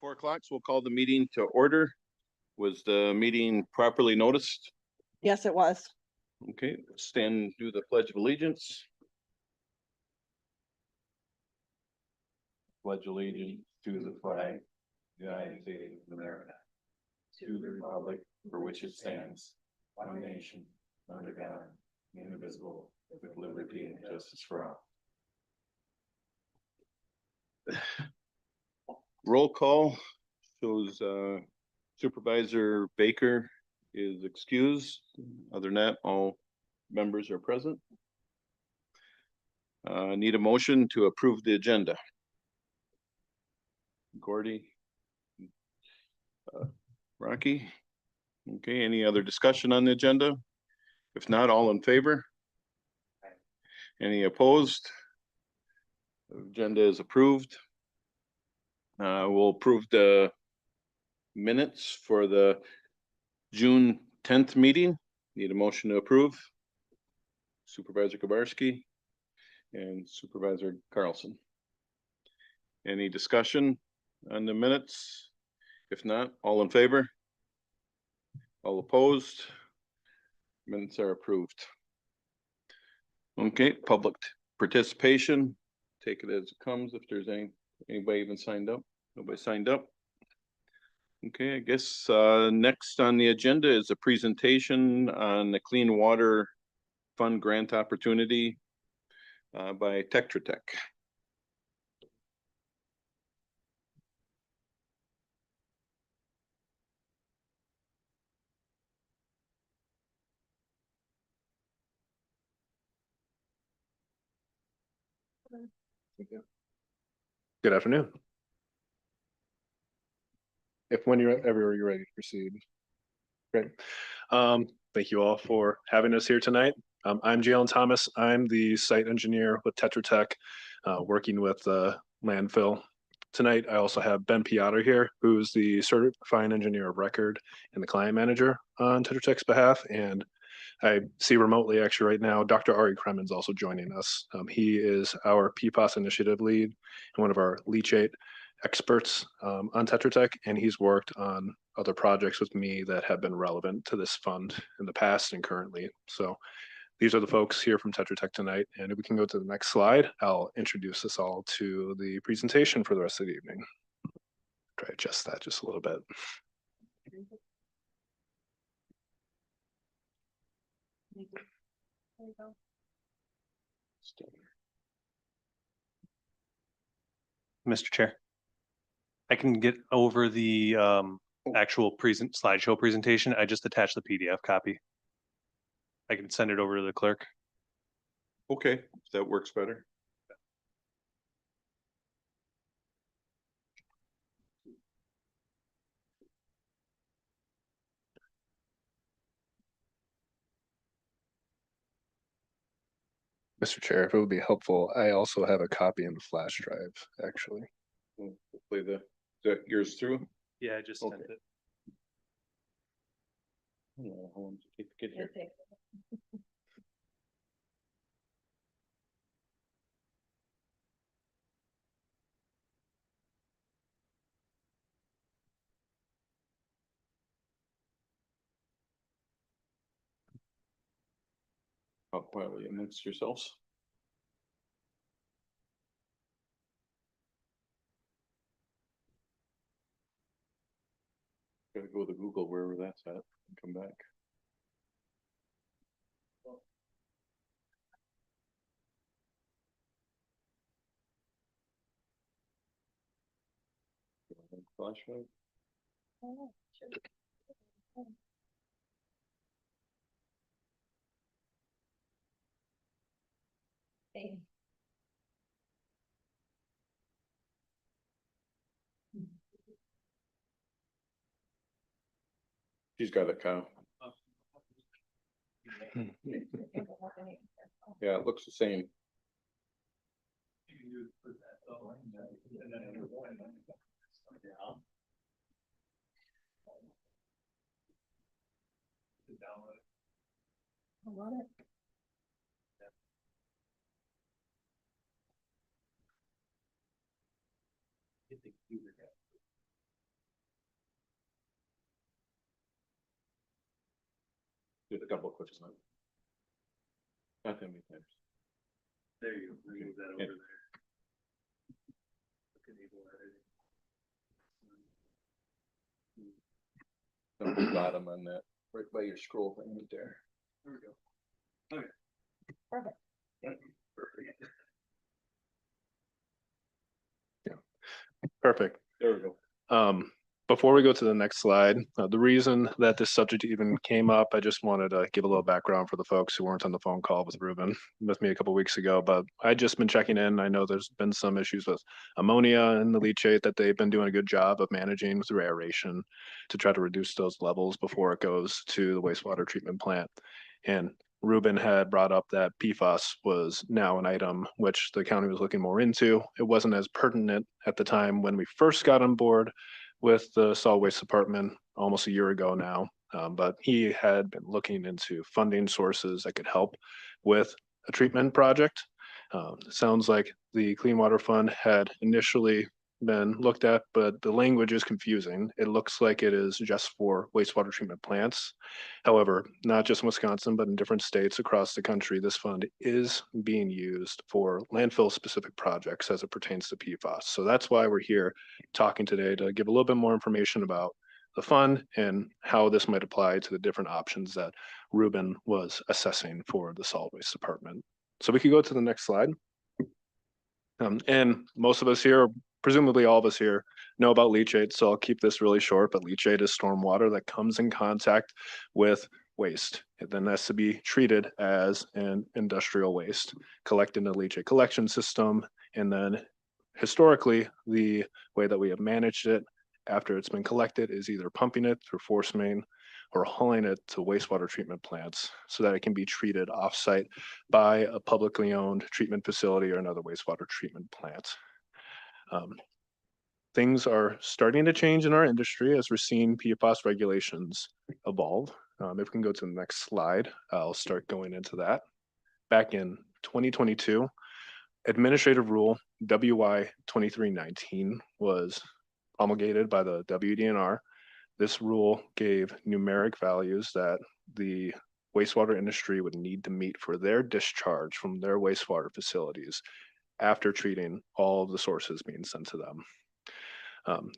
4 o'clock, so we'll call the meeting to order. Was the meeting properly noticed? Yes, it was. Okay, stand and do the Pledge of Allegiance. Pledge allegiance to the flag, of the United States of America, to the republic for which it stands, one nation, under God, indivisible, with liberty and justice for all. Roll call shows Supervisor Baker is excused. Other than that, all members are present. Need a motion to approve the agenda. Gordy, Rocky. Okay, any other discussion on the agenda? If not, all in favor? Any opposed? The agenda is approved. We'll approve the minutes for the June 10th meeting. Need a motion to approve. Supervisor Kabarski and Supervisor Carlson. Any discussion on the minutes? If not, all in favor? All opposed? Minutes are approved. Okay, public participation. Take it as it comes. If there's anybody even signed up. Nobody signed up. Okay, I guess next on the agenda is a presentation on the Clean Water Fund grant opportunity by Tetra Tech. Good afternoon. If when you're ready to proceed. Great. Thank you all for having us here tonight. I'm Jalen Thomas. I'm the site engineer with Tetra Tech, working with the landfill. Tonight, I also have Ben Piotr here, who's the certifying engineer of record and the client manager on Tetra Tech's behalf. And I see remotely actually right now, Dr. Ari Kremen's also joining us. He is our PFAS initiative lead and one of our leachate experts on Tetra Tech, and he's worked on other projects with me that have been relevant to this fund in the past and currently. So these are the folks here from Tetra Tech tonight. And if we can go to the next slide, I'll introduce us all to the presentation for the rest of the evening. Try to adjust that just a little bit. There you go. Mr. Chair, I can get over the actual slideshow presentation. I just attached the PDF copy. I can send it over to the clerk. Okay, if that works better. Mr. Chair, if it would be helpful, I also have a copy in the flash drive, actually. Hopefully is that yours through? Yeah, I just sent Okay. it. Yeah, how long does it take to get here? Oh, quietly amongst yourselves. Gotta go to Google wherever that's at and come back. Flashlight. She's got a cow. Yeah, it looks the same. I love it. Do it a couple of clicks now. Not that many times. There you go. Move that Yeah. over there. Down the bottom on that, right by your scroll thing right there. There we go. Okay. Perfect. Perfect. Perfect. There we go. Before we go to the next slide, the reason that this subject even came up, I just wanted to give a little background for the folks who weren't on the phone call with Ruben with me a couple weeks ago, but I just been checking in. I know there's been some issues with ammonia in the leachate that they've been doing a good job of managing through aeration to try to reduce those levels before it goes to the wastewater treatment plant. And Ruben had brought up that PFAS was now an item which the county was looking more into. It wasn't as pertinent at the time when we first got on board with the solid waste department almost a year ago now. But he had been looking into funding sources that could help with a treatment project. It sounds like the Clean Water Fund had initially been looked at, but the language is confusing. It looks like it is just for wastewater treatment plants. However, not just in Wisconsin, but in different states across the country, this fund is being used for landfill specific projects as it pertains to PFAS. So that's why we're here talking today to give a little bit more information about the fund and how this might apply to the different options that Ruben was assessing for the solid waste department. So we could go to the next slide. And most of us here, presumably all of us here, know about leachate, so I'll keep this really short, but leachate is stormwater that comes in contact with waste. It then has to be treated as an industrial waste, collected in a leachate collection system, and then historically, the way that we have managed it after it's been collected is either pumping it through force main or hauling it to wastewater treatment plants so that it can be treated offsite by a publicly owned treatment facility or another wastewater treatment plant. Things are starting to change in our industry as we're seeing PFAS regulations evolve. If we can go to the next slide, I'll start going into that. Back in 2022, Administrative Rule WY 2319 was promulgated by the WDNR. This rule gave numeric values that the wastewater industry would need to meet for their discharge from their wastewater facilities after treating all of the sources being sent to them.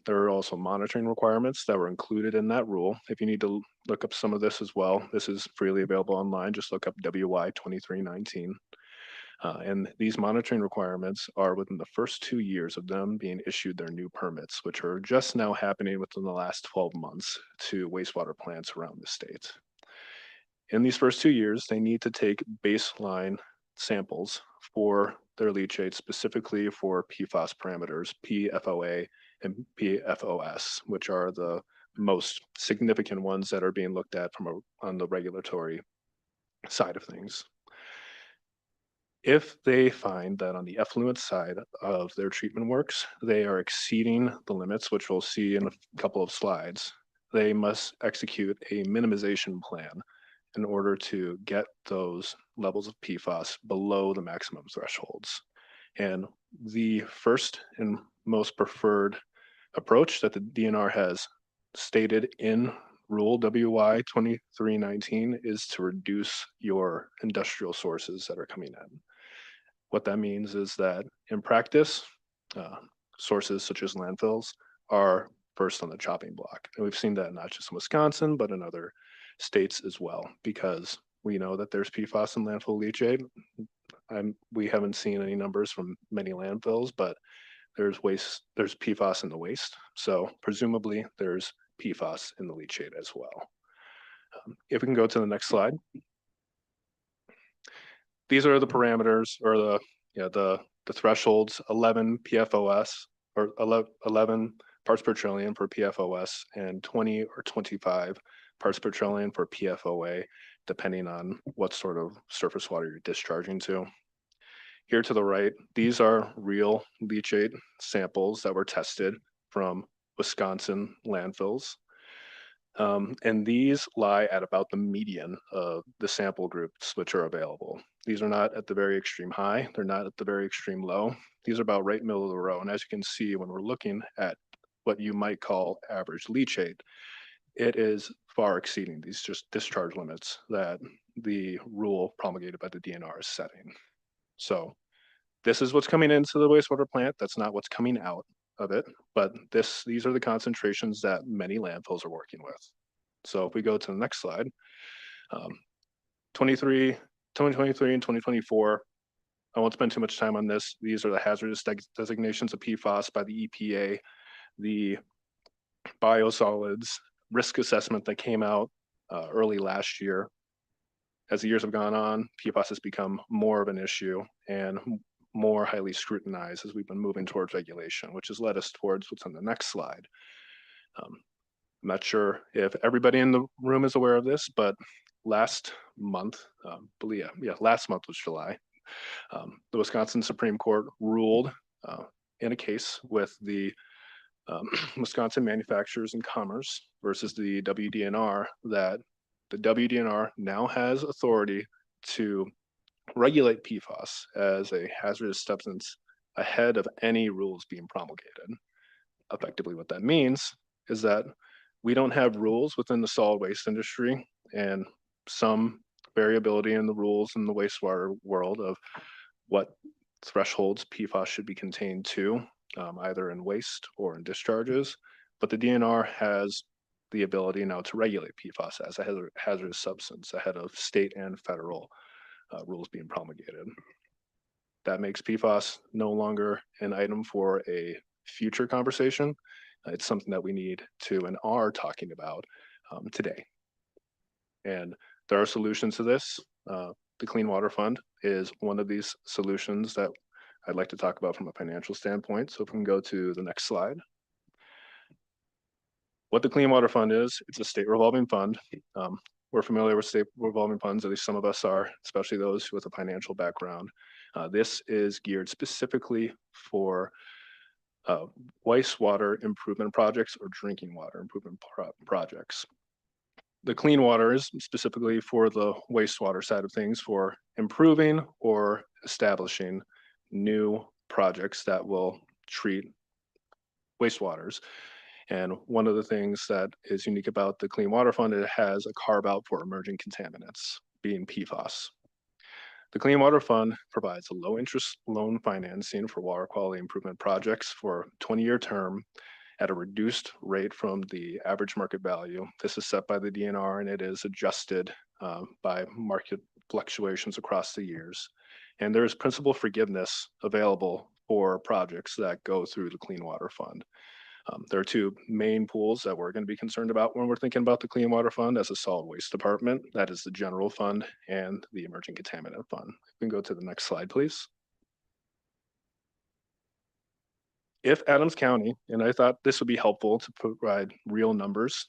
There are also monitoring requirements that were included in that rule. If you need to look up some of this as well, this is freely available online. Just look up WY 2319. And these monitoring requirements are within the first 2 years of them being issued their new permits, which are just now happening within the last 12 months to wastewater plants around the state. In these first 2 years, they need to take baseline samples for their leachate, specifically for PFAS parameters, PFOA and PFOS, which are the most significant ones that are being looked at on the regulatory side of things. If they find that on the effluent side of their treatment works, they are exceeding the limits, which we'll see in a couple of slides, they must execute a minimization plan in order to get those levels of PFAS below the maximum thresholds. And the first and most preferred approach that the DNR has stated in Rule WY 2319 is to reduce your industrial sources that are coming in. What that means is that in practice, sources such as landfills are first on the chopping block. And we've seen that not just in Wisconsin, but in other states as well, because we know that there's PFAS in landfill leachate. We haven't seen any numbers from many landfills, but there's PFAS in the waste. So presumably there's PFAS in the leachate as well. If we can go to the next slide. These are the parameters or the thresholds, 11 PFOS or 11 parts per trillion for PFOS and 20 or 25 parts per trillion for PFOA, depending on what sort of surface water you're discharging to. Here to the right, these are real leachate samples that were tested from Wisconsin landfills. And these lie at about the median of the sample groups which are available. These are not at the very extreme high, they're not at the very extreme low. These are about right middle of the row. And as you can see, when we're looking at what you might call average leachate, it is far exceeding these just discharge limits that the rule promulgated by the DNR is setting. So this is what's coming into the wastewater plant. That's not what's coming out of it, but these are the concentrations that many landfills are working with. So if we go to the next slide, 2023 and 2024, I won't spend too much time on this. These are the hazardous designations of PFAS by the EPA, the biosolids risk assessment that came out early last year. As the years have gone on, PFAS has become more of an issue and more highly scrutinized as we've been moving towards regulation, which has led us towards what's on the next slide. I'm not sure if everybody in the room is aware of this, but last month, last month was July, the Wisconsin Supreme Court ruled in a case with the Wisconsin Manufacturers and Commerce versus the WDNR that the WDNR now has authority to regulate PFAS as a hazardous substance ahead of any rules being promulgated. Effectively, what that means is that we don't have rules within the solid waste industry and some variability in the rules in the wastewater world of what thresholds PFAS should be contained to, either in waste or in discharges. But the DNR has the ability now to regulate PFAS as a hazardous substance ahead of state and federal rules being promulgated. That makes PFAS no longer an item for a future conversation. It's something that we need to and are talking about today. And there are solutions to this. The Clean Water Fund is one of these solutions that I'd like to talk about from a financial standpoint. So if we can go to the next slide. What the Clean Water Fund is, it's a state revolving fund. We're familiar with state revolving funds, at least some of us are, especially those with a financial background. This is geared specifically for wastewater improvement projects or drinking water improvement projects. The clean water is specifically for the wastewater side of things for improving or establishing new projects that will treat wastewaters. And one of the things that is unique about the Clean Water Fund, it has a carve out for emerging contaminants, being PFAS. The Clean Water Fund provides a low interest loan financing for water quality improvement projects for a 20-year term at a reduced rate from the average market value. This is set by the DNR and it is adjusted by market fluctuations across the years. And there is principal forgiveness available for projects that go through the Clean Water Fund. There are two main pools that we're going to be concerned about when we're thinking about the Clean Water Fund as a solid waste department. That is the general fund and the emerging contaminant fund. We can go to the next slide, please. If Adams County, and I thought this would be helpful to provide real numbers,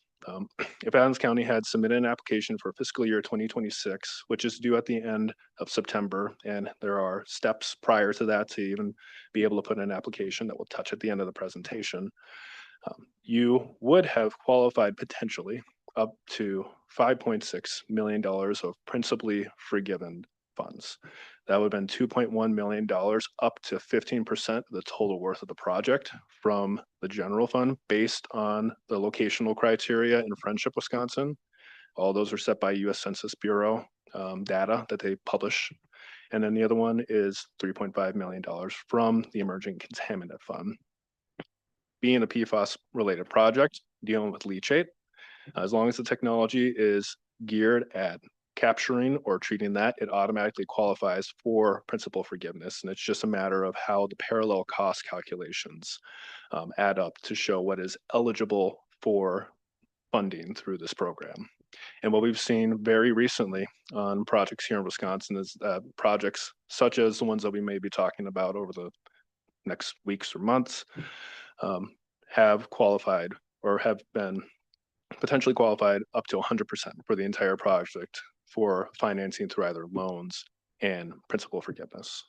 if Adams County had submitted an application for fiscal year 2026, which is due at the end of September, and there are steps prior to that to even be able to put in an application that we'll touch at the end of the presentation, you would have qualified potentially up to $5.6 million of principally forgiven funds. That would have been $2.1 million, up to 15% of the total worth of the project from the general fund based on the locational criteria in Friendship, Wisconsin. All those are set by US Census Bureau data that they publish. And then the other one is $3.5 million from the Emerging Contaminant Fund. Being a PFAS related project, dealing with leachate, as long as the technology is geared at capturing or treating that, it automatically qualifies for principal forgiveness. And it's just a matter of how the parallel cost calculations add up to show what is eligible for funding through this program. And what we've seen very recently on projects here in Wisconsin is projects such as the ones that we may be talking about over the next weeks or months have qualified or have been potentially qualified up to 100% for the entire project for financing through either loans and principal forgiveness.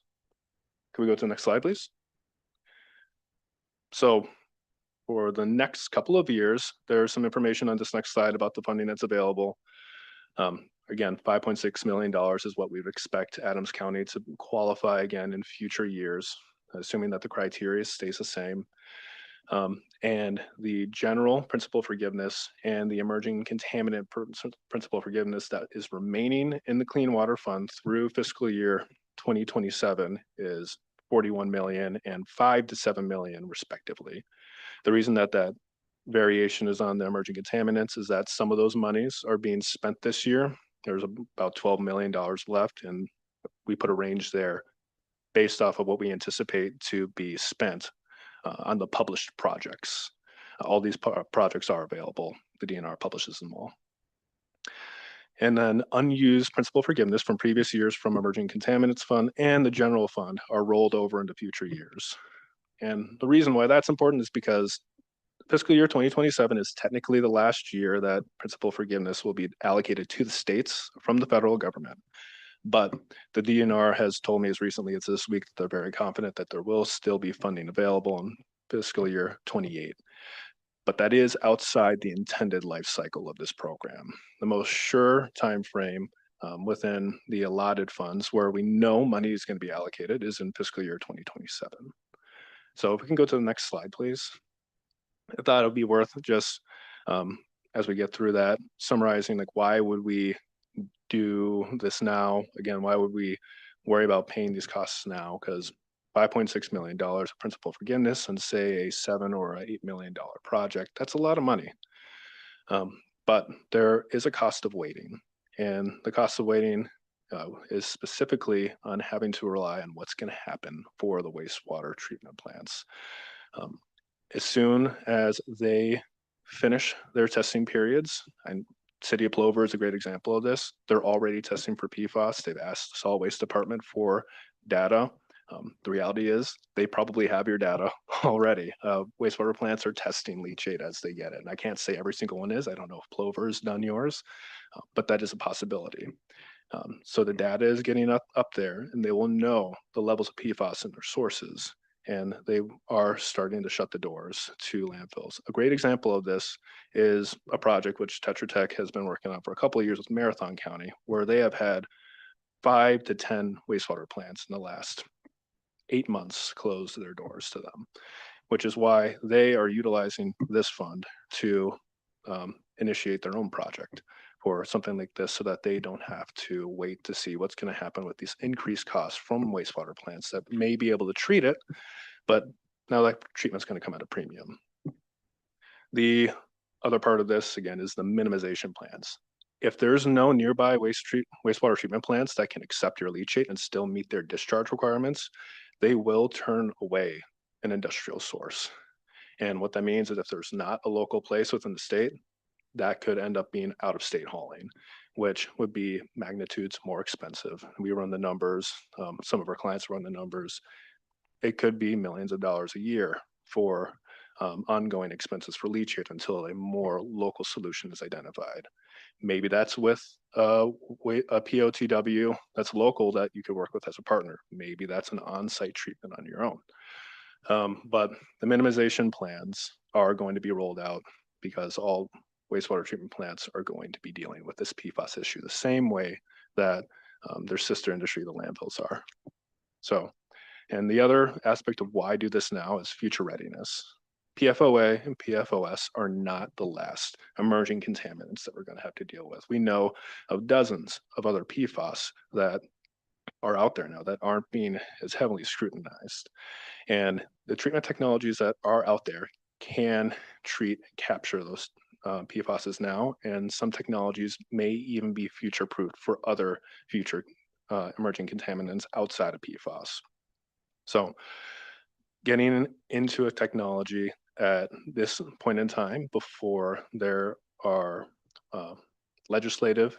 Can we go to the next slide, please? So for the next couple of years, there's some information on this next slide about the funding that's available. Again, $5.6 million is what we would expect Adams County to qualify again in future years, assuming that the criteria stays the same. And the general principal forgiveness and the emerging contaminant principal forgiveness that is remaining in the Clean Water Fund through fiscal year 2027 is 41 million and 5 to 7 million respectively. The reason that that variation is on the emerging contaminants is that some of those monies are being spent this year. There's about $12 million left, and we put a range there based off of what we anticipate to be spent on the published projects. All these projects are available. The DNR publishes them all. And then unused principal forgiveness from previous years from emerging contaminants fund and the general fund are rolled over into future years. And the reason why that's important is because fiscal year 2027 is technically the last year that principal forgiveness will be allocated to the states from the federal government. But the DNR has told me as recently as this week that they're very confident that there will still be funding available in fiscal year 28. But that is outside the intended life cycle of this program. The most sure time frame within the allotted funds where we know money is going to be allocated is in fiscal year 2027. So if we can go to the next slide, please. I thought it would be worth just, as we get through that, summarizing like why would we do this now? Again, why would we worry about paying these costs now? Because $5.6 million of principal forgiveness and say a $7 or $8 million project, that's a lot of money. But there is a cost of waiting, and the cost of waiting is specifically on having to rely on what's going to happen for the wastewater treatment plants. As soon as they finish their testing periods, and City of Plover is a great example of this, they're already testing for PFAS. They've asked the Solid Waste Department for data. The reality is they probably have your data already. Wastewater plants are testing leachate as they get it. And I can't say every single one is. I don't know if Plover's done yours, but that is a possibility. So the data is getting up there, and they will know the levels of PFAS in their sources. And they are starting to shut the doors to landfills. A great example of this is a project which Tetra Tech has been working on for a couple of years with Marathon County, where they have had 5 to 10 wastewater plants in the last 8 months close their doors to them, which is why they are utilizing this fund to initiate their own project for something like this so that they don't have to wait to see what's going to happen with these increased costs from wastewater plants that may be able to treat it, but now that treatment's going to come at a premium. The other part of this, again, is the minimization plans. If there's no nearby wastewater treatment plants that can accept your leachate and still meet their discharge requirements, they will turn away an industrial source. And what that means is if there's not a local place within the state, that could end up being out of state hauling, which would be magnitudes more expensive. We run the numbers, some of our clients run the numbers. It could be millions of dollars a year for ongoing expenses for leachate until a more local solution is identified. Maybe that's with a POTW that's local that you could work with as a partner. Maybe that's an on-site treatment on your own. But the minimization plans are going to be rolled out because all wastewater treatment plants are going to be dealing with this PFAS issue the same way that their sister industry, the landfills, are. So, and the other aspect of why do this now is future readiness. PFOA and PFOS are not the last emerging contaminants that we're going to have to deal with. We know of dozens of other PFAS that are out there now that aren't being as heavily scrutinized. And the treatment technologies that are out there can treat and capture those PFASs now, and some technologies may even be future-proofed for other future emerging contaminants outside of PFAS. So getting into a technology at this point in time before there are legislative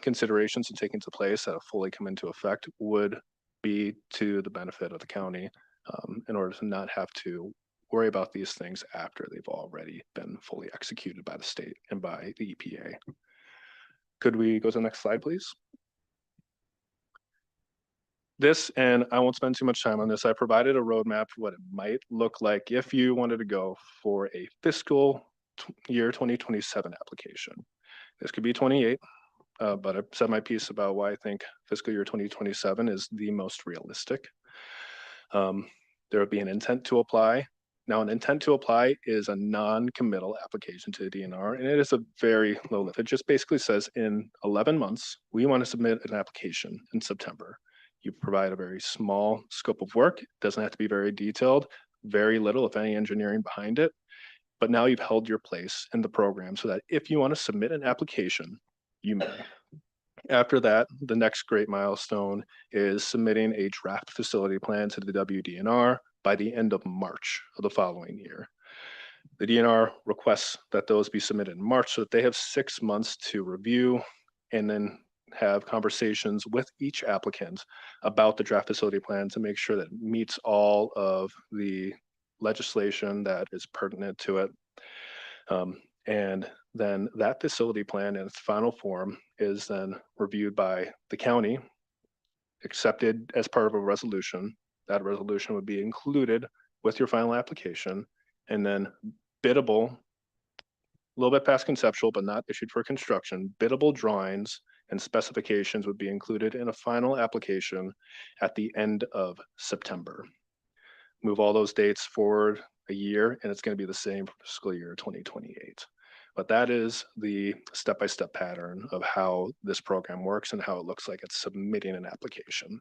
considerations to take into place that have fully come into effect would be to the benefit of the county in order to not have to worry about these things after they've already been fully executed by the state and by the EPA. Could we go to the next slide, please? This, and I won't spend too much time on this, I provided a roadmap for what it might look like if you wanted to go for a fiscal year 2027 application. This could be 28, but I've said my piece about why I think fiscal year 2027 is the most realistic. There would be an intent to apply. Now, an intent to apply is a non-committal application to the DNR, and it is a very low lift. It just basically says in 11 months, we want to submit an application in September. You provide a very small scope of work. It doesn't have to be very detailed, very little, if any, engineering behind it. But now you've held your place in the program so that if you want to submit an application, you may. After that, the next great milestone is submitting a draft facility plan to the WDNR by the end of March of the following year. The DNR requests that those be submitted in March so that they have 6 months to review and then have conversations with each applicant about the draft facility plan to make sure that it meets all of the legislation that is pertinent to it. And then that facility plan in its final form is then reviewed by the county, accepted as part of a resolution. That resolution would be included with your final application, and then biddable, a little bit past conceptual, but not issued for construction, biddable drawings and specifications would be included in a final application at the end of September. Move all those dates forward a year, and it's going to be the same for fiscal year 2028. But that is the step-by-step pattern of how this program works and how it looks like it's submitting an application.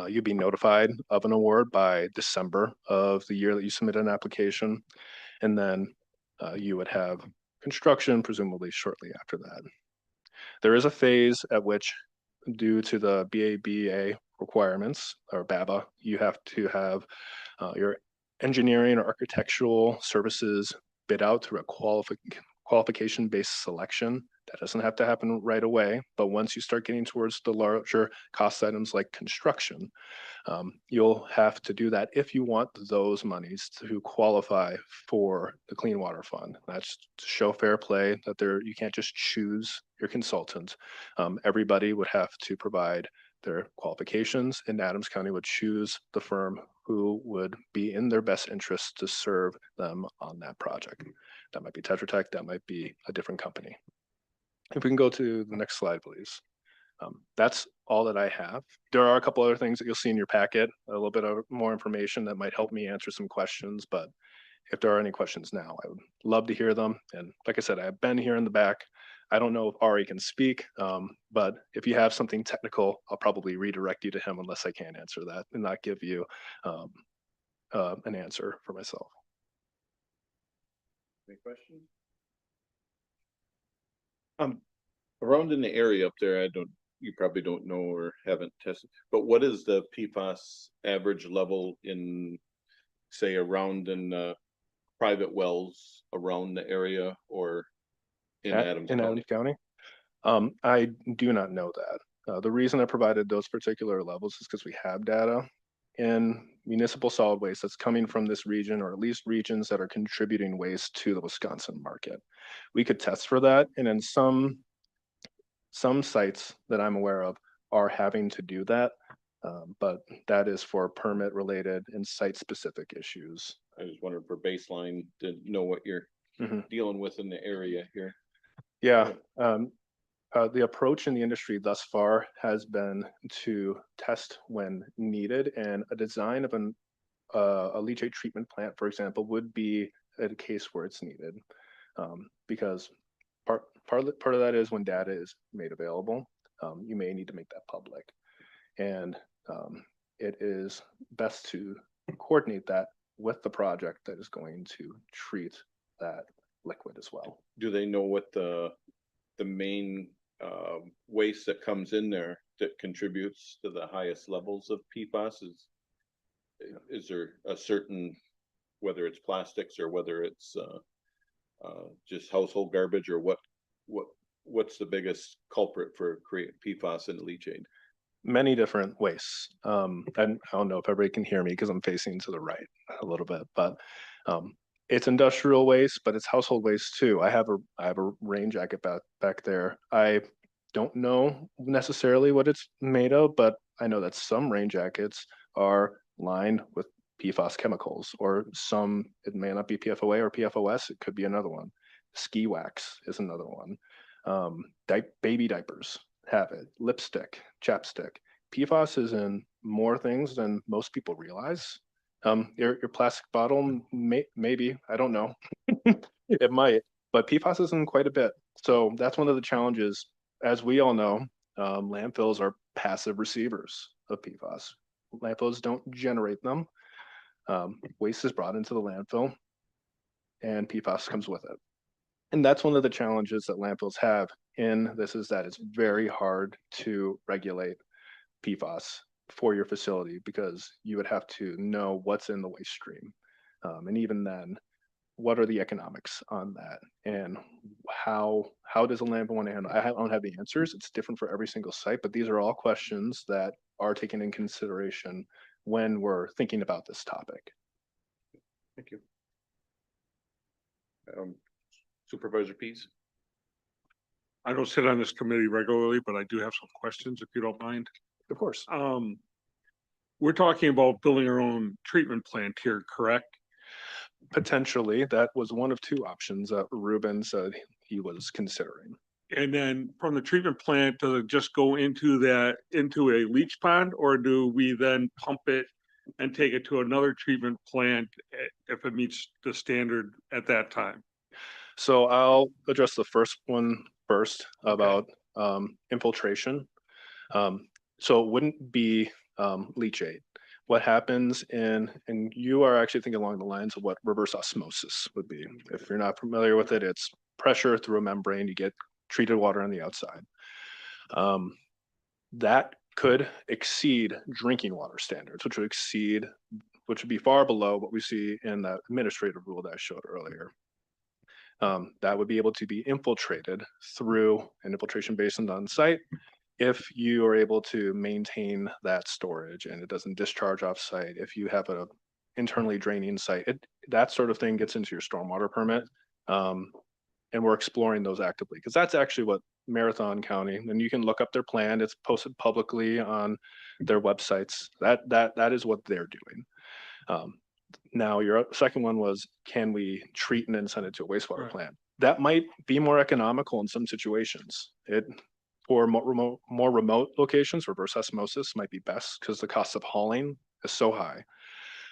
You'd be notified of an award by December of the year that you submit an application, and then you would have construction presumably shortly after that. There is a phase at which, due to the BABA requirements, or BABA, you have to have your engineering or architectural services bid out through a qualification-based selection. That doesn't have to happen right away, but once you start getting towards the larger cost items like construction, you'll have to do that if you want those monies to qualify for the Clean Water Fund. That's to show fair play that you can't just choose your consultant. Everybody would have to provide their qualifications, and Adams County would choose the firm who would be in their best interest to serve them on that project. That might be Tetra Tech, that might be a different company. If we can go to the next slide, please. That's all that I have. There are a couple other things that you'll see in your packet, a little bit of more information that might help me answer some questions, but if there are any questions now, I would love to hear them. And like I said, I've been here in the back. I don't know if Ari can speak, but if you have something technical, I'll probably redirect you to him unless I can't answer that and not give you an answer for myself. Any questions? Around in the area up there, you probably don't know or haven't tested, but what is the PFAS average level in, say, around in private wells around the area or in Adams County? I do not know that. The reason I provided those particular levels is because we have data in municipal solid waste that's coming from this region, or at least regions that are contributing waste to the Wisconsin market. We could test for that, and in some sites that I'm aware of are having to do that, but that is for permit related and site specific issues. I just wondered for baseline to know what you're dealing with in the area here. Yeah, the approach in the industry thus far has been to test when needed, and a design of a leachate treatment plant, for example, would be a case where it's needed, because part of that is when data is made available, you may need to make that public, and it is best to coordinate that with the project that is going to treat that liquid as well. Do they know what the main waste that comes in there that contributes to the highest levels of PFAS is there a certain, whether it's plastics or whether it's just household garbage, or what's the biggest culprit for creating PFAS in leachate? Many different wastes. And I don't know if everybody can hear me because I'm facing to the right a little bit, but it's industrial waste, but it's household waste too. I have a rain jacket back there. I don't know necessarily what it's made of, but I know that some rain jackets are lined with PFAS chemicals, or some, it may not be PFOA or PFOS, it could be another one. Ski wax is another one. Baby diapers have it, lipstick, chapstick. PFAS is in more things than most people realize. Your plastic bottle, maybe, I don't know. It might, but PFAS is in quite a bit. So that's one of the challenges. As we all know, landfills are passive receivers of PFAS. Landfills don't generate them. Waste is brought into the landfill and PFAS comes with it. And that's one of the challenges that landfills have in this, is that it's very hard to regulate PFAS for your facility, because you would have to know what's in the waste stream. And even then, what are the economics on that? And how does a landfill want to handle? I don't have the answers. It's different for every single site, but these are all questions that are taken in consideration when we're thinking about this topic. Thank you. Supervisor Pease? I don't sit on this committee regularly, but I do have some questions, if you don't mind. Of course. We're talking about building our own treatment plant here, correct? Potentially, that was one of two options that Ruben said he was considering. And then from the treatment plant, does it just go into a leach pond, or do we then pump it and take it to another treatment plant if it meets the standard at that time? So I'll address the first one first about infiltration. So it wouldn't be leachate. What happens and you are actually thinking along the lines of what reverse osmosis would be. If you're not familiar with it, it's pressure through a membrane, you get treated water on the outside. That could exceed drinking water standards, which would be far below what we see in that administrative rule that I showed earlier. That would be able to be infiltrated through an infiltration basin on site if you are able to maintain that storage and it doesn't discharge off site. If you have a internally draining site, that sort of thing gets into your stormwater permit. And we're exploring those actively, because that's actually what Marathon County, and you can look up their plan, it's posted publicly on their websites. That is what they're doing. Now, your second one was, can we treat and then send it to a wastewater Right. plant? That might be more economical in some situations. For more remote locations, reverse osmosis might be best because the cost of hauling is so high.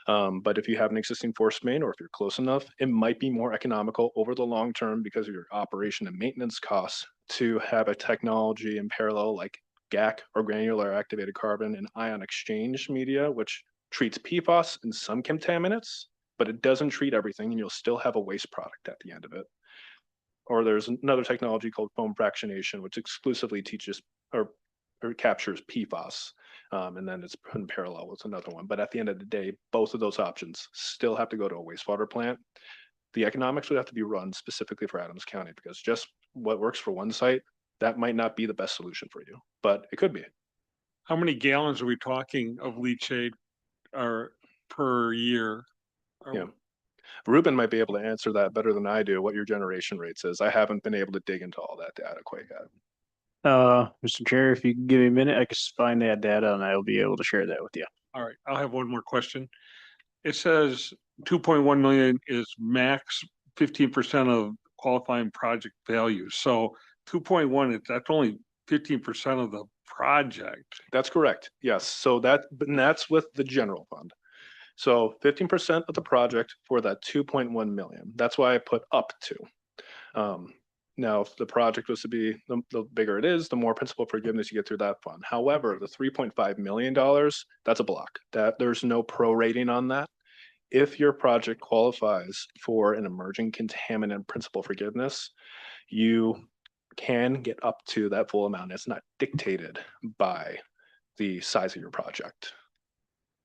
But if you have an existing force main, or if you're close enough, it might be more economical over the long term because of your operation and maintenance costs to have a technology in parallel like GAC, or granular activated carbon, and ion exchange media, which treats PFAS and some contaminants, but it doesn't treat everything, and you'll still have a waste product at the end of it. Or there's another technology called foam fractionation, which exclusively teaches or captures PFAS. And then it's in parallel with another one. But at the end of the day, both of those options still have to go to a wastewater plant. The economics would have to be run specifically for Adams County, because just what works for one site, that might not be the best solution for you, but it could be. How many gallons are we talking of leachate per year? Yeah. Ruben might be able to answer that better than I do, what your generation rates is. I haven't been able to dig into all that data quite yet. Mr. Chair, if you can give me a minute, I can find that data and I'll be able to share that with you. All right, I'll have one more question. It says 2.1 million is max 15% of qualifying project value. So 2.1, that's only 15% of the project. That's correct. Yes. So that's with the general fund. So 15% of the project for that 2.1 million. That's why I put up to. Now, if the project was to be, the bigger it is, the more principal forgiveness you get through that fund. However, the $3.5 million, that's a block. There's no prorating on that. If your project qualifies for an emerging contaminant principal forgiveness, you can get up to that full amount. It's not dictated by the size of your project.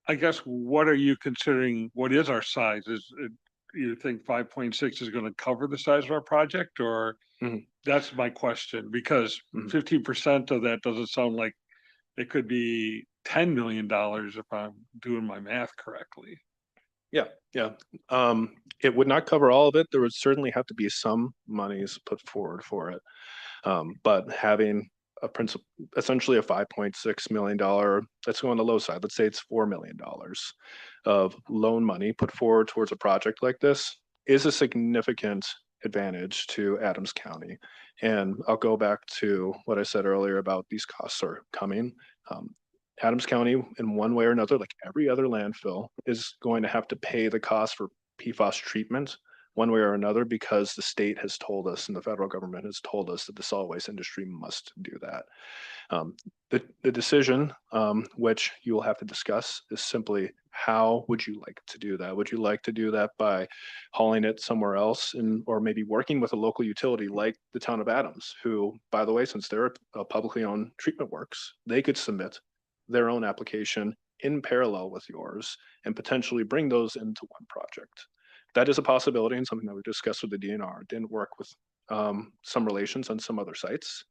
I guess, what are you considering? What is our size? You think 5.6 is going to cover the size of our project, or that's my question, because 15% of that doesn't sound like it could be $10 million if I'm doing my math correctly. Yeah. It would not cover all of it. There would certainly have to be some monies put forward for it. But having a principal, essentially a $5.6 million, let's go on the low side, let's say it's $4 million of loan money put forward towards a project like this is a significant advantage to Adams County. And I'll go back to what I said earlier about these costs are coming. Adams County, in one way or another, like every other landfill, is going to have to pay the cost for PFAS treatment one way or another, because the state has told us and the federal government has told us that the solid waste industry must do that. The decision, which you will have to discuss, is simply how would you like to do that? Would you like to do that by hauling it somewhere else, and or maybe working with a local utility like the town of Adams, who, by the way, since they're a publicly owned treatment works, they could submit their own application in parallel with yours and potentially bring those into one project. That is a possibility and something that we discussed with the DNR. It didn't work with some relations on some other sites,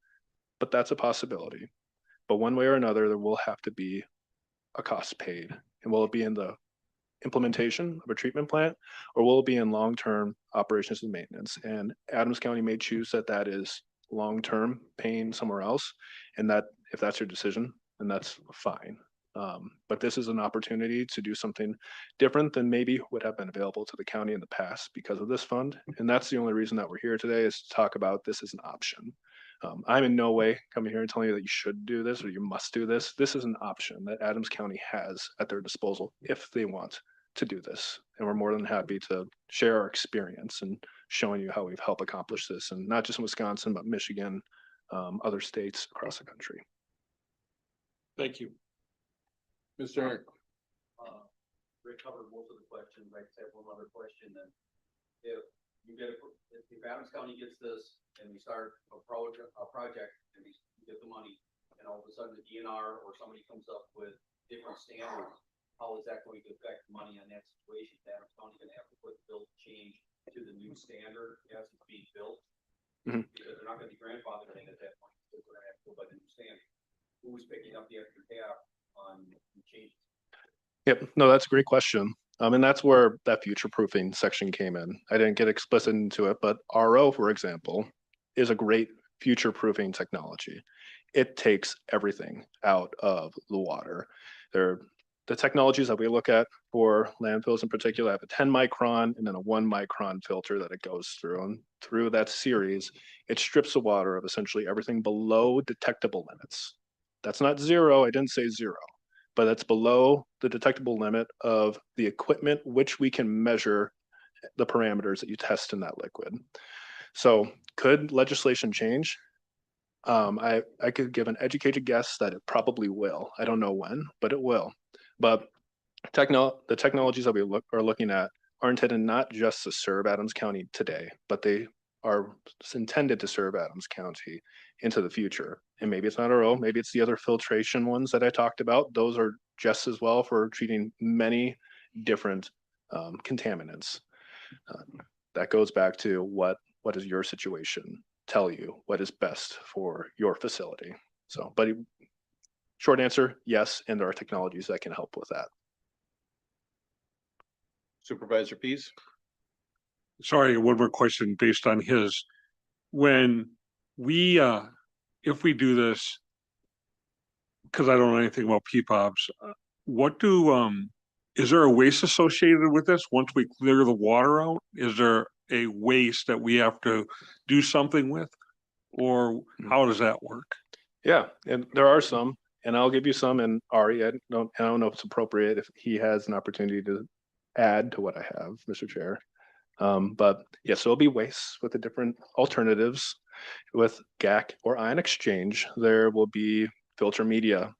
but that's a possibility. But one way or another, there will have to be a cost paid. And will it be in the implementation of a treatment plant, or will it be in long-term operations and maintenance? And Adams County may choose that that is long-term paying somewhere else. And that if that's your decision, then that's fine. But this is an opportunity to do something different than maybe would have been available to the county in the past because of this fund. And that's the only reason that we're here today, is to talk about this as an option. I'm in no way coming here and telling you that you should do this or you must do this. This is an option that Adams County has at their disposal if they want to do this. And we're more than happy to share our experience and showing you how we've helped accomplish this, and not just in Wisconsin, but Michigan, other states across the country. Thank you. Mr. Hart. Rick covered most of the questions. I just have one other question then. If Adams County gets this and we start a project and we get the money, and all of a sudden the DNR or somebody comes up with different standards, how is that going to affect money in that situation? Is Adams County gonna have to put the bill change to the new standard as it's being built? Mhm. Because they're not gonna be grandfathered in at that point. They're gonna have to go by the new standard. Who's picking up the extra tab on changes? Yep, no, that's a great question. And that's where that future proofing section came in. I didn't get explicit into it, but RO, for example, is a great future proofing technology. It takes everything out of the water. The technologies that we look at for landfills in particular have a 10 micron and then a 1 micron filter that it goes through. And through that series, it strips the water of essentially everything below detectable limits. That's not zero, I didn't say zero, but that's below the detectable limit of the equipment which we can measure the parameters that you test in that liquid. So could legislation change? I could give an educated guess that it probably will. I don't know when, but it will. But the technologies that we are looking at are intended not just to serve Adams County today, but they are intended to serve Adams County into the future. And maybe it's not RO, maybe it's the other filtration ones that I talked about. Those are just as well for treating many different contaminants. That goes back to what does your situation tell you? What is best for your facility? So, but short answer, yes, and there are technologies that can help with that. Supervisor Pease. Sorry, one more question based on his. When we, if we do this, because I don't know anything about PFAS, what is there a waste associated with this once we clear the water out? Is there a waste that we have to do something with? Or how does that work? Yeah, and there are some, and I'll give you some, and Ari, I don't know if it's appropriate if he has an opportunity to add to what I have, Mr. Chair. But yes, there'll be wastes with the different alternatives. With GAC or ion exchange, there will be filter media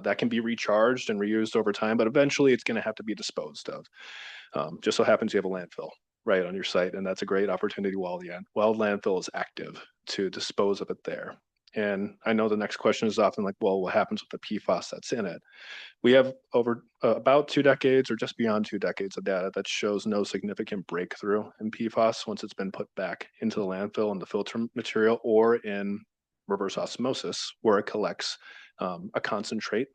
that can be recharged and reused over time, but eventually it's going to have to be disposed of. Just so happens you have a landfill right on your site, and that's a great opportunity while the landfill is active to dispose of it there. And I know the next question is often like, well, what happens with the PFAS that's in it? We have over about 2 decades or just beyond 2 decades of data that shows no significant breakthrough in PFAS once it's been put back into the landfill in the filter material or in reverse osmosis, where it collects a concentrate,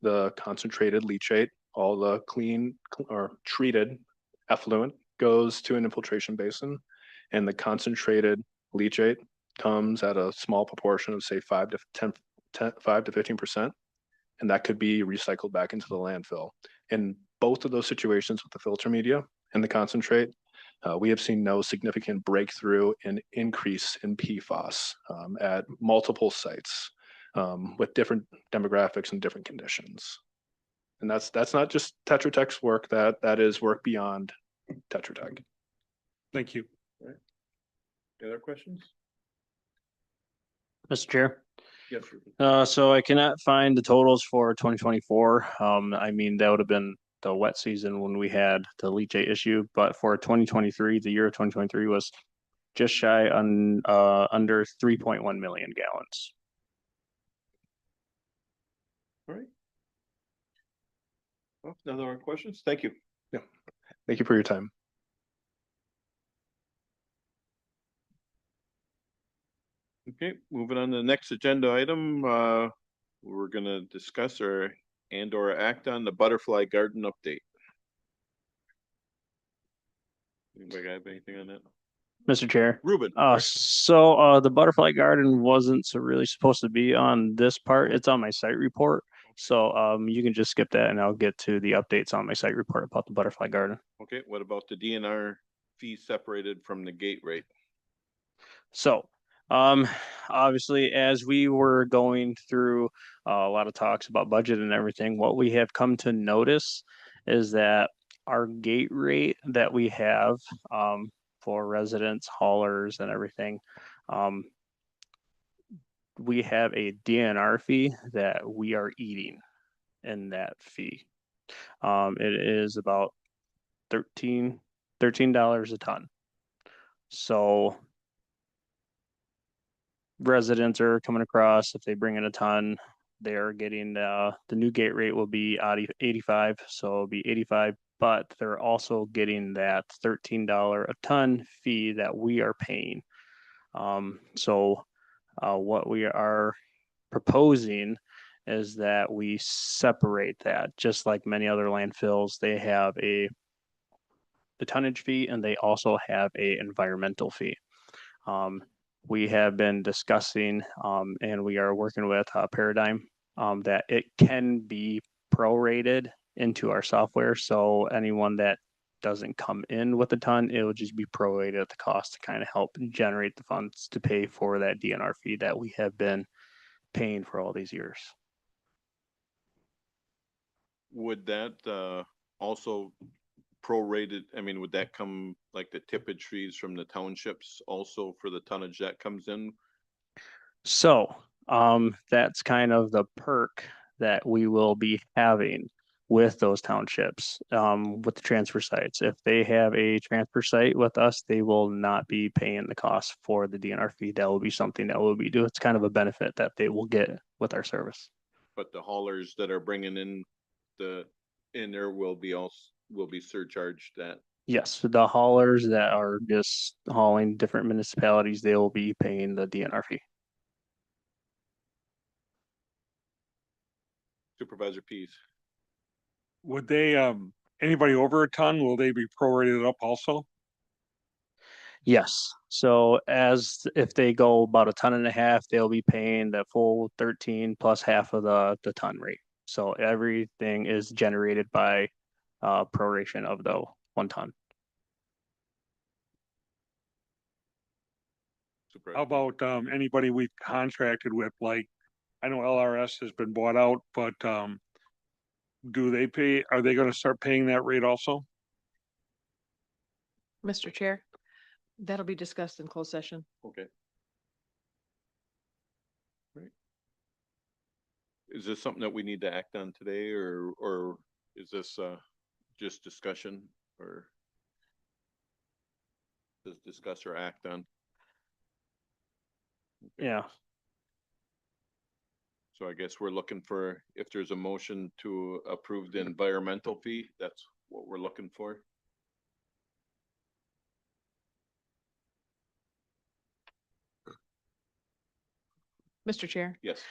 the concentrated leachate, all the clean or treated effluent goes to an infiltration basin, and the concentrated leachate comes at a small proportion of say 5 to 5 to 15%. And that could be recycled back into the landfill. In both of those situations with the filter media and the concentrate, we have seen no significant breakthrough in increase in PFAS at multiple sites with different demographics and different conditions. And that's not just Tetra Tech's work, that is work beyond Tetra Tech. Thank you. Any other questions? Mr. Chair. Yes. So I cannot find the totals for 2024. I mean, that would have been the wet season when we had the leachate issue, but for 2023, the year of 2023 was just shy on under 3.1 million gallons. All right. Well, no other questions? Thank you. Thank you for your time. Okay, moving on to the next agenda item, we're gonna discuss or act on the butterfly garden update. Anybody have anything on that? Mr. Chair. Ruben? The butterfly garden wasn't really supposed to be on this part. It's on my site report. So you can just skip that and I'll get to the updates on my site report about the butterfly garden. Okay, what about the DNR fee separated from the gate rate? So obviously, as we were going through a lot of talks about budget and everything, what we have come to notice is that our gate rate that we have for residents, haulers and everything, we have a DNR fee that we are eating in that fee. It is about $13 a ton. So residents are coming across, if they bring in a ton, they are getting the new gate rate will be 85, so it'll be 85, but they're also getting that $13 a ton fee that we are paying. What we are proposing is that we separate that, just like many other landfills, they have the tonnage fee and they also have a environmental fee. We have been discussing and we are working with Paradigm that it can be prorated into our software. So anyone that doesn't come in with a ton, it will just be prorated at the cost to kind of help generate the funds to pay for that DNR fee that we have been paying for all these years. Would that also prorated, I mean, would that come like the tippage fees from the townships also for the tonnage that comes in? So that's kind of the perk that we will be having with those townships, with the transfer sites. If they have a transfer site with us, they will not be paying the cost for the DNR fee. That will be something that we'll be doing. It's kind of a benefit that they will get with our service. But the haulers that are bringing in there will be surcharged that. Yes, the haulers that are just hauling different municipalities, they will be paying the DNR fee. Supervisor Pease. Would they, anybody over a ton, will they be prorated up also? Yes, so as if they go about a ton and a half, they'll be paying the full 13 plus half of the ton rate. So everything is generated by proration of the 1 ton. How about anybody we've contracted with, like, I know LRS has been bought out, but are they gonna start paying that rate also? Mr. Chair, that'll be discussed in closed session. Okay. Right. Is this something that we need to act on today or is this just discussion or does discuss or act on? Okay. Yeah. So I guess we're looking for, if there's a motion to approve the environmental fee, that's what we're looking for. Mr. Chair, Yes.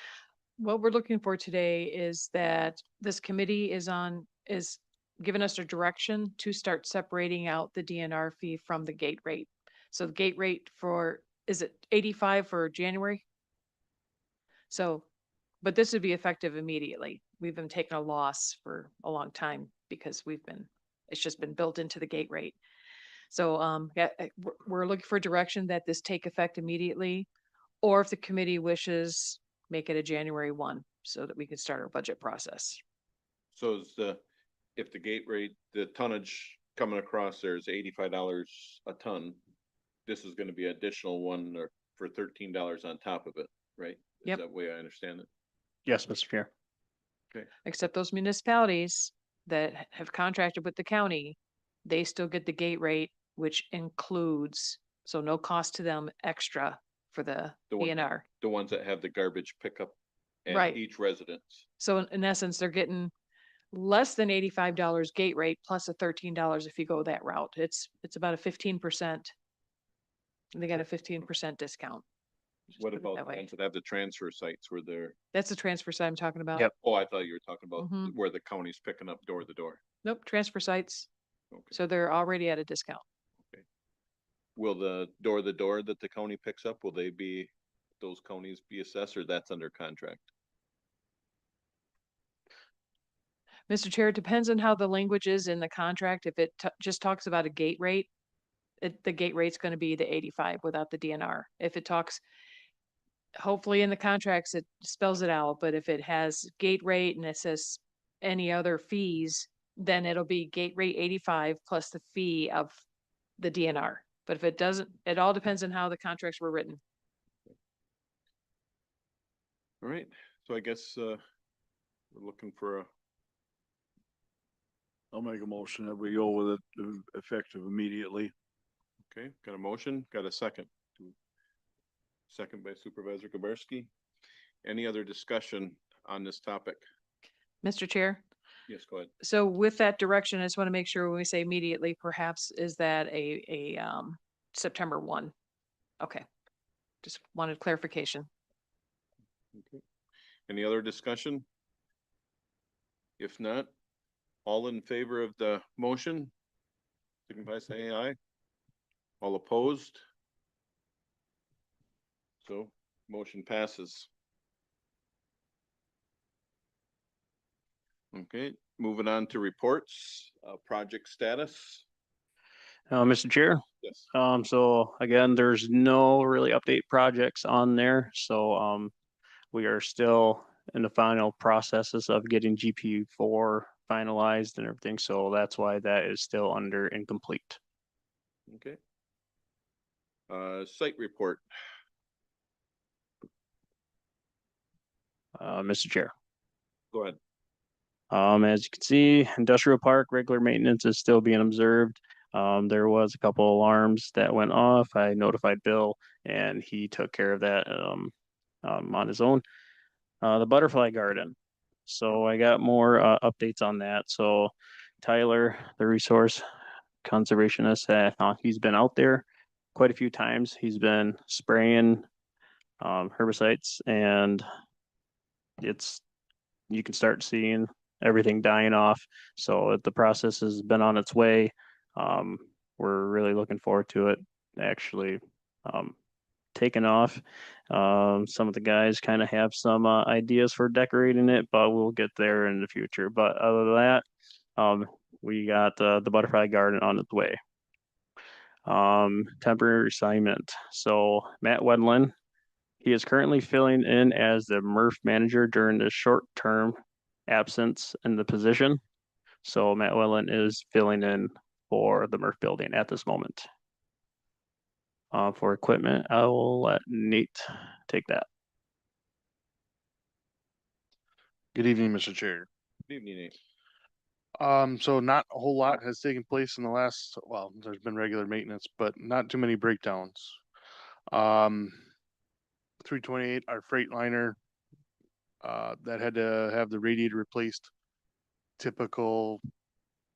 what we're looking for today is that this committee is giving us a direction to start separating out the DNR fee from the gate rate. So the gate rate is it 85 for January? So But this would be effective immediately. We've been taking a loss for a long time because it's just been built into the gate rate. So, yeah, we're looking for direction that this take effect immediately, or if the committee wishes, make it a January 1, so that we can start our budget process. So is if the gate rate, the tonnage coming across there is $85 a ton, this is gonna be additional one or for $13 on top of it, right? Is Yep. that way I understand it? Yes, Mr. Chair. Except those municipalities that have contracted with the county, they still get the gate rate, which includes, so no cost to them extra for the The one- DNR. The ones that have the garbage pickup at Right. each residence. So in essence, they're getting less than $85 gate rate plus a $13 if you go that route. It's about a 15%. They got a 15% discount. Just What put it about that the way. ones that have the transfer sites where they're, That's the transfer site I'm talking about. Yep. oh, I thought you were talking about Mhm. where the county's picking up door to door. Nope, transfer sites. Okay. So they're already at a discount. Will the door that the county picks up, will they be, those counties be assessed or that's under contract? Mr. Chair, it depends on how the language is in the contract. If it just talks about a gate rate, the gate rate's gonna be the 85 without the DNR. If it talks, hopefully in the contracts, it spells it out, but if it has gate rate and it says any other fees, then it'll be gate rate 85 plus the fee of the DNR. But if it doesn't, it all depends on how the contracts were written. All right, so I guess, we're looking for a, I'll make a motion that we go with it effective immediately. okay, got a motion, got a second. Second by Supervisor Kubarski. Any other discussion on this topic? Mr. Chair? Yes, go ahead. So with that direction, I just want to make sure when we say immediately, perhaps is that a September 1? Okay. Just wanted clarification. Okay. Any other discussion? If not, all in favor of the motion? Signify by saying aye. All opposed? So motion passes. Okay, moving on to reports, project status. Mr. Chair, Yes. so again, there's no really update projects on there, so, we are still in the final processes of getting GPU4 finalized and everything, so that's why that is still under incomplete. Okay. Site report. Mr. Chair. Go ahead. As you can see, industrial park, regular maintenance is still being observed. There was a couple alarms that went off. I notified Bill and he took care of that, on his own. The butterfly garden. So I got more, updates on that. So Tyler, the resource conservationist, he's been out there quite a few times. He's been spraying, herbicides and you can start seeing everything dying off. So the process has been on its way. We're really looking forward to it actually taking off. Some of the guys kind of have some ideas for decorating it, but we'll get there in the future. But other than that, we got the butterfly garden on its way. Temporary assignment. So Matt Wedlin, he is currently filling in as the MRF manager during the short-term absence in the position. So Matt Wedlin is filling in for the MRF building at this moment. For equipment, I will let Nate take that. Good evening, Mr. Chair. Good evening, Nate. So not a whole lot has taken place in the last, well, there's been regular maintenance, but not too many breakdowns. 328, our Freightliner, that had to have the radiator replaced. Typical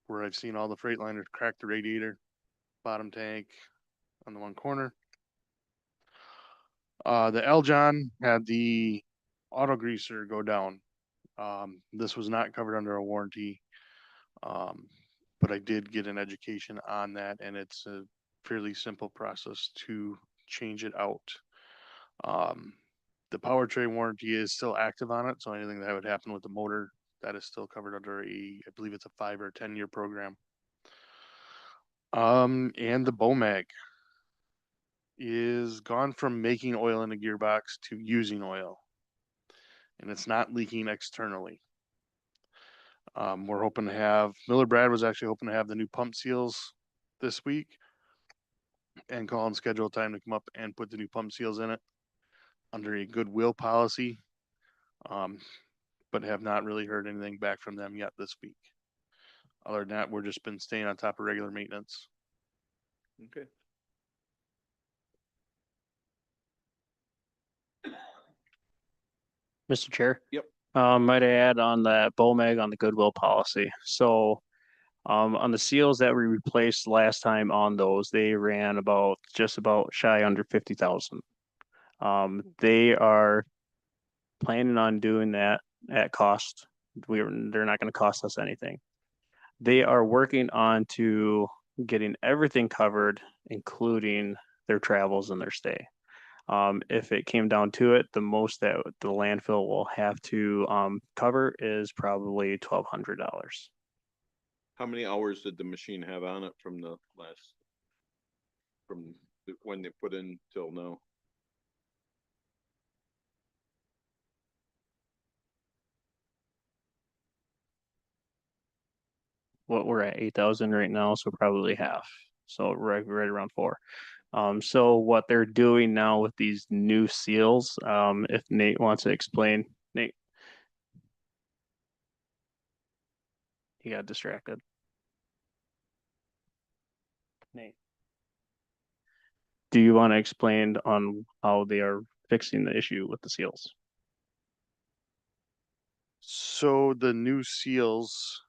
where I've seen all the Freightliners crack the radiator, bottom tank on the one corner. The Eljon had the auto greaser go down. This was not covered under a warranty. But I did get an education on that and it's a fairly simple process to change it out. The powertrain warranty is still active on it, so anything that would happen with the motor, that is still covered under I believe it's a 5 or 10-year program. And the Bomag is gone from making oil in a gearbox to using oil. And it's not leaking externally. We're hoping to have, Miller Brad was actually hoping to have the new pump seals this week. And call and schedule time to come up and put the new pump seals in it under a goodwill policy. But have not really heard anything back from them yet this week. Other than that, we're just been staying on top of regular maintenance. Okay. Mr. Chair? Yep. Might I add on that BOMAG on the goodwill policy? So, on the seals that we replaced last time on those, they ran just about shy under 50,000. They are planning on doing that at cost. They're not going to cost us anything. They are working on to getting everything covered, including their travels and their stay. If it came down to it, the most that the landfill will have to cover is probably $1,200. How many hours did the machine have on it from when they put in till now? What we're at 8,000 right now, so probably half. So right around 4. So what they're doing now with these new seals, if Nate wants to explain, Nate. He got distracted. Nate. Do you want to explain on how they are fixing the issue with the seals? So the new seals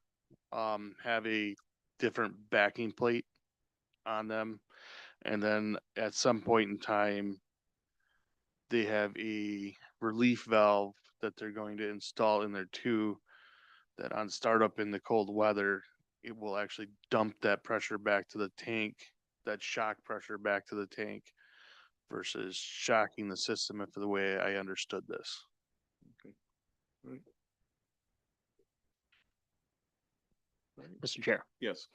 have a different backing plate on them. And then at some point in time, they have a relief valve that they're going to install in there too, that on startup in the cold weather, it will actually dump that pressure back to the tank, that shock pressure back to the tank versus shocking the system, if the way I understood this. Mr. Chair. Yes.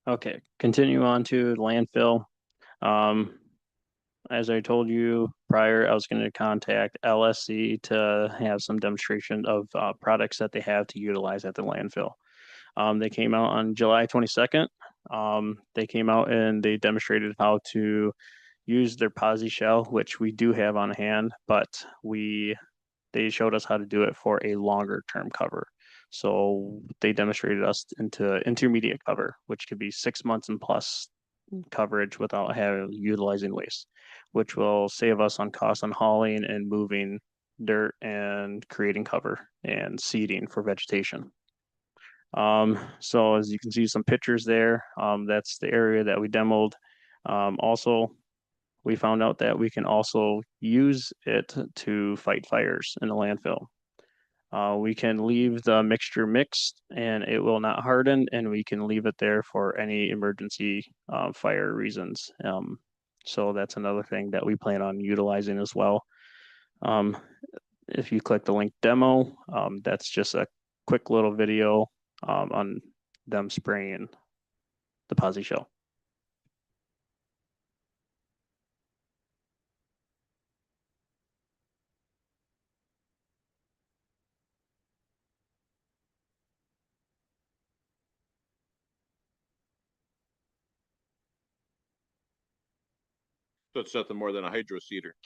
Okay, continue on to the landfill. As I told you prior, I was going to contact LSC to have some demonstration of products that they have to utilize at the landfill. They came out on July 22nd. They came out and they demonstrated how to use their posi shell, which we do have on hand, but they showed us how to do it for a longer term cover. So they demonstrated us into intermediate cover, which could be 6 months and plus coverage without utilizing waste, which will save us on costs on hauling and moving dirt and creating cover and seeding for vegetation. So as you can see some pictures there, that's the area that we demoed. Also, we found out that we can also use it to fight fires in the landfill. We can leave the mixture mixed and it will not harden, and we can leave it there for any emergency fire reasons. So that's another thing that we plan on utilizing as well. If you click the link demo, that's just a quick little video on them spraying the posi shell. So it's nothing more than a hydro seeder.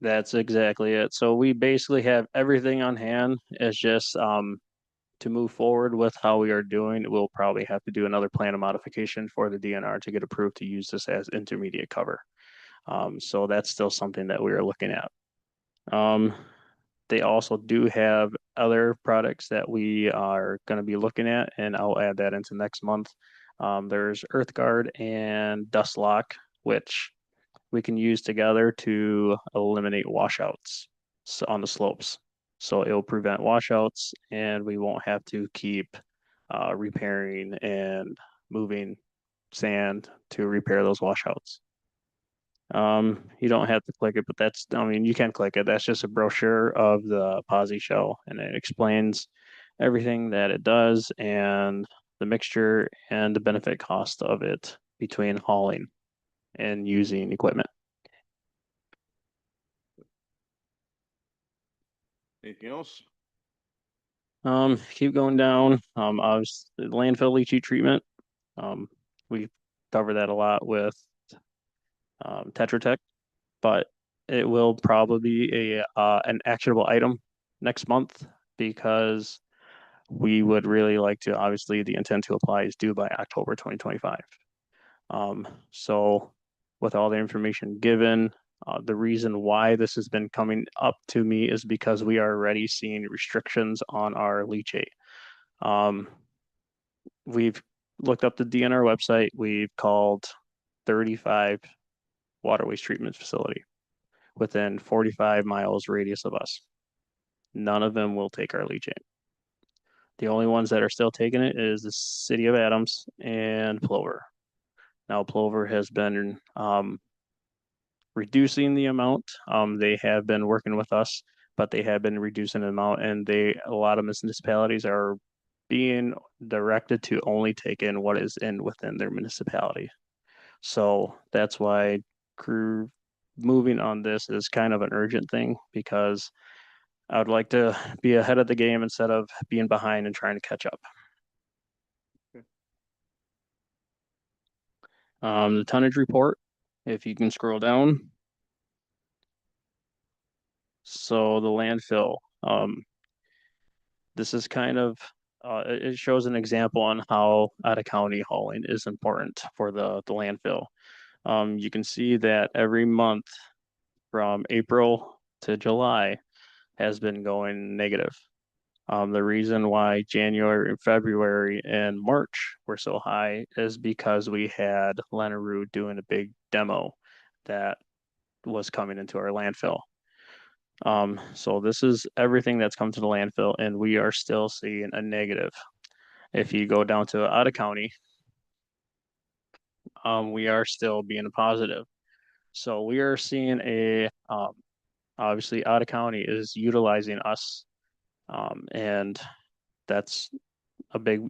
That's exactly it. So we basically have everything on hand. It's just to move forward with how we are doing, we'll probably have to do another plan of modification for the DNR to get approved to use this as intermediate cover. So that's still something that we are looking at. They also do have other products that we are going to be looking at, and I'll add that into next month. There's EarthGuard and Dust Lock, which we can use together to eliminate washouts on the slopes. So it will prevent washouts and we won't have to keep repairing and moving sand to repair those washouts. You don't have to click it, but that's, I mean, you can click it. That's just a brochure of the Posi shell and it explains everything that it does and the mixture and the benefit cost of it between hauling and using equipment. Anything else? Keep going down. Obviously, the landfill leachate treatment. We cover that a lot with Tetra Tech, but it will probably be an actionable item next month because we would really like to, obviously, the intent to apply is due by October 2025. So with all the information given, the reason why this has been coming up to me is because we are already seeing restrictions on our leachate. We've looked up the DNR website. We've called 35 water waste treatment facility within 45 miles radius of us. None of them will take our leachate. The only ones that are still taking it is the city of Adams and Plover. Now Plover has been reducing the amount. They have been working with us, but they have been reducing the amount, and a lot of municipalities are being directed to only take in what is within their municipality. So that's why crew moving on this is kind of an urgent thing because I would like to be ahead of the game instead of being behind and trying to catch up. The tonnage report, if you can scroll down. So the landfill, this is kind of, it shows an example on how out of county hauling is important for the landfill. You can see that every month from April to July has been going negative. The reason why January and February and March were so high is because we had Lenaroo doing a big demo that was coming into our landfill. So this is everything that's come to the landfill, and we are still seeing a negative. If you go down to out of county, we are still being a positive. So we are seeing obviously out of county is utilizing us, and that's a big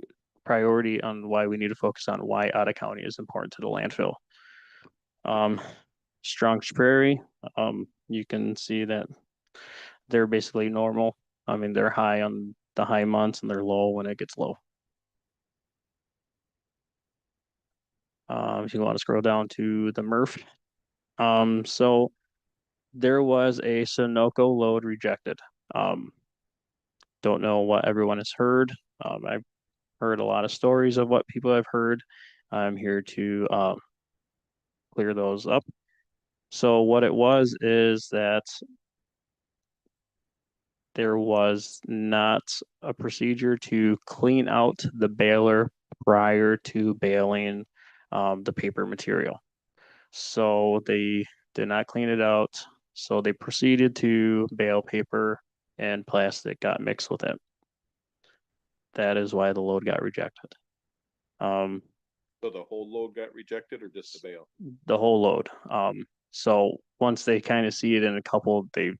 priority on why we need to focus on why out of county is important to the landfill. Strong's Prairie, you can see that they're basically normal. I mean, they're high on the high months and they're low when it gets low. If you want to scroll down to the MRF. So there was a Sunoco load rejected. Don't know what everyone has heard. I've heard a lot of stories of what people have heard. I'm here to clear those up. So what it was is that there was not a procedure to clean out the baler prior to baling the paper material. So they did not clean it out. So they proceeded to bale paper and plastic got mixed with it. That is why the load got rejected. So the whole load got rejected or just the bale? The whole load. So once they kind of see it in a couple, they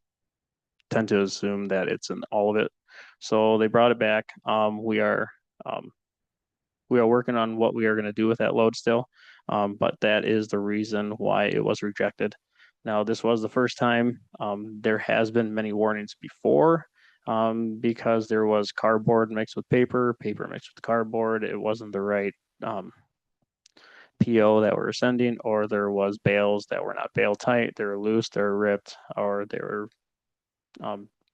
tend to assume that it's in all of it. So they brought it back. We are working on what we are going to do with that load still. But that is the reason why it was rejected. Now, this was the first time. There has been many warnings before because there was cardboard mixed with paper mixed with cardboard. It wasn't the right PO that we're sending, or there was bales that were not bale tight. They were loose, they were ripped, or they were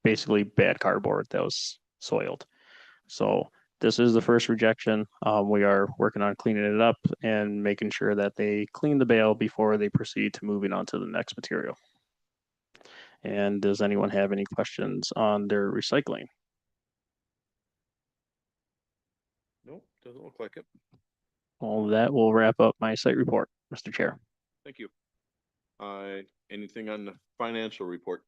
basically bad cardboard that was soiled. So this is the first rejection. We are working on cleaning it up and making sure that they clean the bale before they proceed to moving on to the next material. And does anyone have any questions on their recycling? Nope, doesn't look like it. Well, that will wrap up my site report, Mr. Chair. Thank you. Anything on the financial report?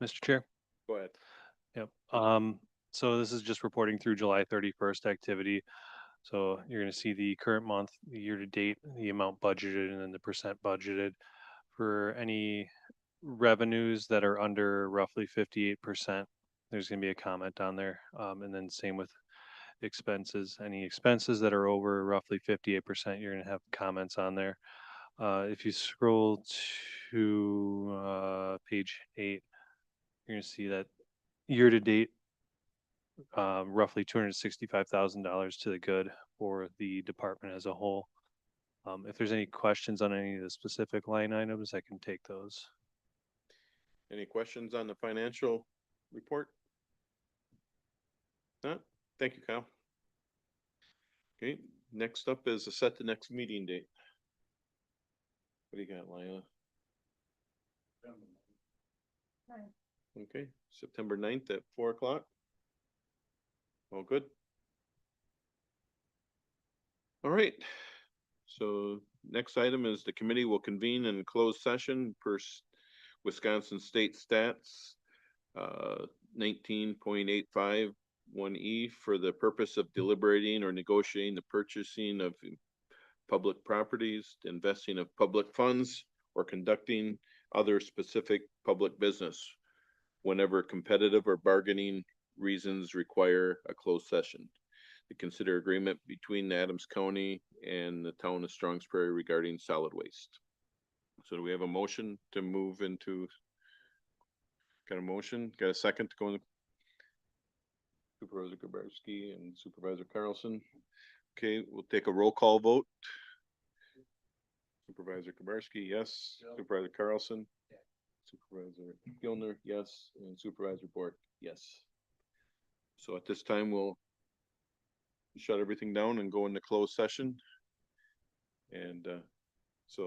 Mr. Chair? Go ahead. Yep. So this is just reporting through July 31st activity. So you're gonna see the current month, the year to date, the amount budgeted, and then the percent budgeted. For any revenues that are under roughly 58%, there's gonna be a comment on there. And then same with expenses. Any expenses that are over roughly 58%, you're gonna have comments on there. If you scroll to page 8, you're gonna see that year to date, roughly $265,000 to the good for the department as a whole. If there's any questions on any of the specific line items, I can take those. Any questions on the financial report? No? Thank you, Kyle. Okay, next up is to set the next meeting date. What do you got, Lila? Okay, September 9th at 4 o'clock. All good? All right. So next item is the committee will convene in closed session per Wisconsin State Stats 19.851E for the purpose of deliberating or negotiating the purchasing of public properties, investing of public funds, or conducting other specific public business whenever competitive or bargaining reasons require a closed session. To consider agreement between Adams County and the town of Strongs Prairie regarding solid waste. So do we have a motion to move into? Got a motion? Got a second to go in? Supervisor Kubarski and Supervisor Carlson. Okay, we'll take a roll call vote. Supervisor Kubarski, yes. Supervisor Carlson. Supervisor Gilner, yes. And Supervisor Bork, yes. So at this time, we'll shut everything down and go into closed session. And so